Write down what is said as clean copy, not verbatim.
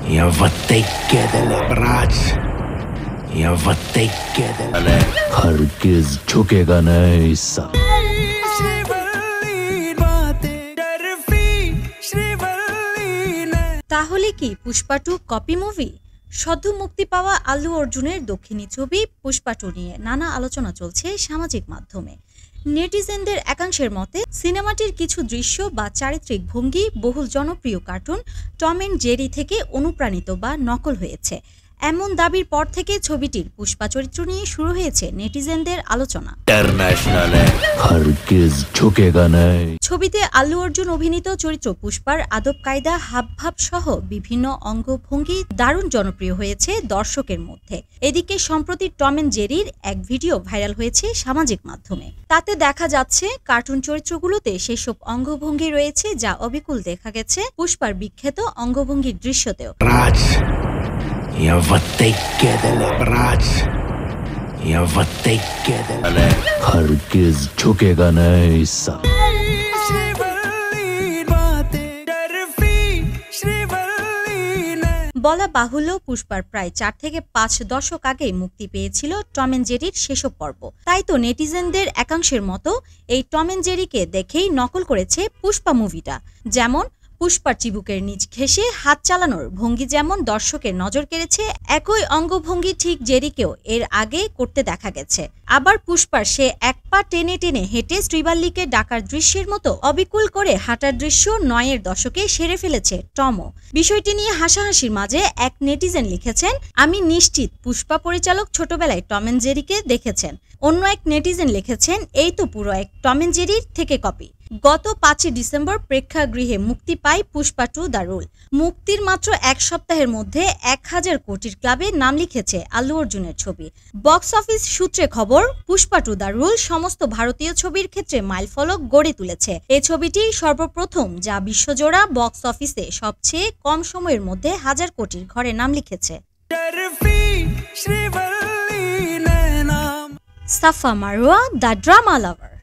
Я вот такие abbracci, я вот такие हरगिज झुकेगा नहीं साला। তাহলে কি পুষ্পা 2 কপি মুভি? সদ্য মুক্তি পাওয়া আল্লু অর্জুনের দক্ষিণী ছবি পুষ্পা 2 নিয়ে নানা আলোচনা চলছে সামাজিক মাধ্যমে। নেটিজেনদের একাংশের মতে সিনেমাটির কিছু দৃশ্য বা চারিত্রিক ভঙ্গি বহুল জনপ্রিয় কার্টুন টম অ্যান্ড জেরি থেকে অনুপ্রাণিত বা নকল হয়েছে। এমন দাবির পর থেকে ছবিটির পুষ্পা চরিত্র নিয়ে শুরু হয়েছে নেটিজেনদের আলোচনা। ছবিতে আল্লু অর্জুন অভিনীত চরিত্র পুষ্পার আদব কায়দা, হাবভাব সহ বিভিন্ন অঙ্গভঙ্গি দারুণ জনপ্রিয় হয়েছে দর্শকের মধ্যে। এদিকে সম্প্রতি টম অ্যান্ড জেরির এক ভিডিও ভাইরাল হয়েছে সামাজিক মাধ্যমে। তাতে দেখা যাচ্ছে কার্টুন চরিত্রগুলোতে সেসব অঙ্গভঙ্গি রয়েছে যা অবিকল দেখা গেছে পুষ্পার বিখ্যাত অঙ্গভঙ্গির দৃশ্যতেও। Я вот такие abbracci, я вот такие हरगिज झुकेगा नहीं साला। বলা বাহুল্য পুষ্পার প্রায় 4 থেকে 5 দশক আগেই মুক্তি পেয়েছিল টম অ্যান্ড জেরির সেসব পর্ব। তাই তো নেটিজেনদের একাংশের মতো এই টম অ্যান্ড জেরিকে দেখেই নকল করেছে পুষ্পা মুভিটা। যেমন পুষ্পার চিবুকের নিচ ঘেঁষে হাত চালানোর ভঙ্গি যেমন দর্শকের নজর কেড়েছে, একই অঙ্গভঙ্গি ঠিক জেরিকেও এর আগে করতে দেখা গেছে। আবার পুষ্পার সে এক পা টেনে টেনে হেঁটে শ্রীবাল্লিকে ডাকার দৃশ্যের মতো অবিকুল করে হাঁটার দৃশ্য 9-এর দশকে সেরে ফেলেছে টমও। বিষয়টি নিয়ে হাসাহাসির মাঝে এক নেটিজেন লিখেছেন, আমি নিশ্চিত পুষ্পা পরিচালক ছোটবেলায় টম অ্যান্ড জেরিকে দেখেছেন। অন্য এক নেটিজেন লিখেছেন, এই তো পুরো এক টম অ্যান্ড জেরির থেকে কপি। গত 5 ডিসেম্বর প্রেক্ষাগৃহে মুক্তি পায় পুষ্পা 2 দ্য রুল। মুক্তির মাত্র 1 সপ্তাহের মধ্যে 1000 কোটির ক্লাবে নাম লিখেছে আল্লু অর্জুনের ছবি। বক্স অফিস সূত্রে খবর, পুষ্পা 2 দ্য রুল সমস্ত ভারতীয় ছবির ক্ষেত্রে মাইলফলক গড়ে তুলেছে। এই ছবিটি সর্বপ্রথম যা বিশ্বজোড়া বক্স অফিসে সবচেয়ে কম সময়ের মধ্যে 1000 কোটির ঘরে নাম লিখেছে। সাফা মারওয়া, দ্য ড্রামা লাভার।